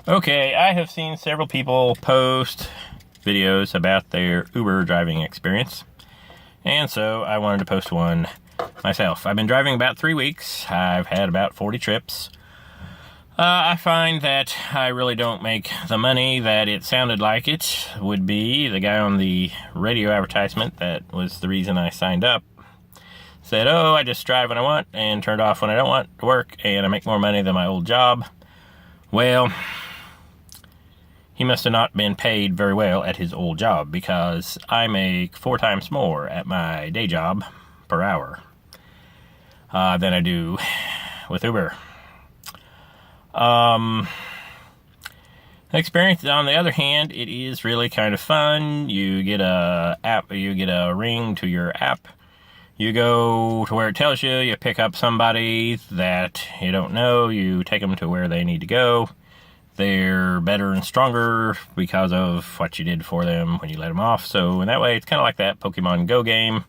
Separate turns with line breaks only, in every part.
Okay, I have seen several people post videos about their Uber driving experience, and so I wanted to post one myself. I've been driving about 3 weeks. I've had about 40 trips. I find that I really don't make the money that it sounded like it would be. The guy on the radio advertisement, that was the reason I signed up, said, "Oh, I just drive when I want and turned off when I don't want to work, and I make more money than my old job." Well, he must have not been paid very well at his old job, because I make 4 times more at my day job per hour than I do with Uber. Experience, on the other hand, it is really kind of fun. You get a ring to your app. You go to where it tells you. You pick up somebody that you don't know. You take them to where they need to go. They're better and stronger because of what you did for them when you let them off. So in that way, it's kind of like that Pokemon Go game,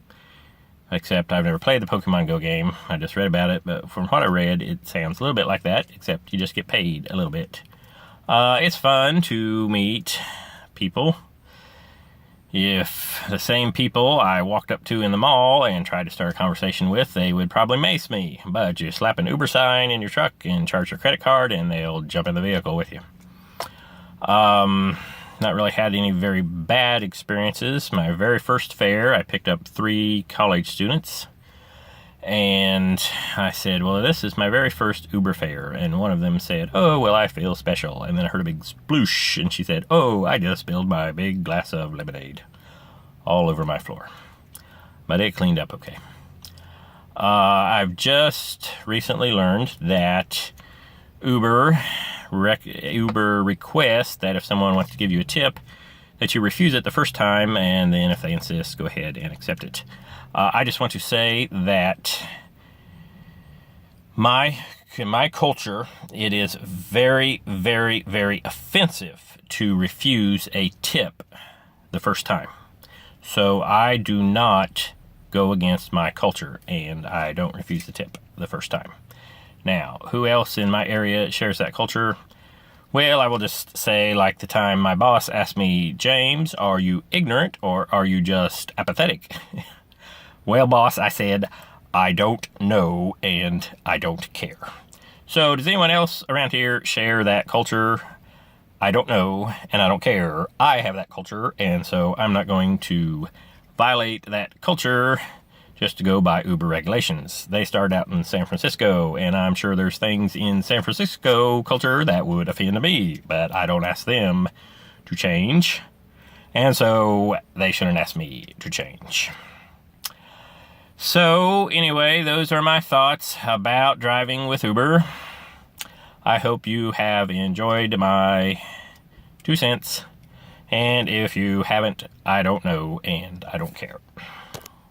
except I've never played the Pokemon Go game. I just read about it, but from what I read, it sounds a little bit like that, except you just get paid a little bit. It's fun to meet people. If the same people I walked up to in the mall and tried to start a conversation with, they would probably mace me. But you slap an Uber sign in your truck and charge your credit card, and they'll jump in the vehicle with you. Not really had any very bad experiences. My very first fare, I picked up 3 college students. And I said, "Well, this is my very first Uber fare." And one of them said, "Oh, well, I feel special." And then I heard a big sploosh, and she said, "Oh, I just spilled my big glass of lemonade all over my floor." But it cleaned up okay. I've just recently learned that Uber requests that if someone wants to give you a tip, that you refuse it the first time, and then if they insist, go ahead and accept it. I just want to say that my culture, it is very, very, very offensive to refuse a tip the first time. So I do not go against my culture, and I don't refuse the tip the first time. Now, who else in my area shares that culture? Well, I will just say, like the time my boss asked me, "James, are you ignorant or are you just apathetic?" "Well, boss," I said, "I don't know and I don't care." So does anyone else around here share that culture? I don't know and I don't care. I have that culture, and so I'm not going to violate that culture just to go by Uber regulations. They started out in San Francisco, and I'm sure there's things in San Francisco culture that would offend me, but I don't ask them to change, and so they shouldn't ask me to change. So anyway, those are my thoughts about driving with Uber. I hope you have enjoyed my 2 cents, and if you haven't, I don't know and I don't care.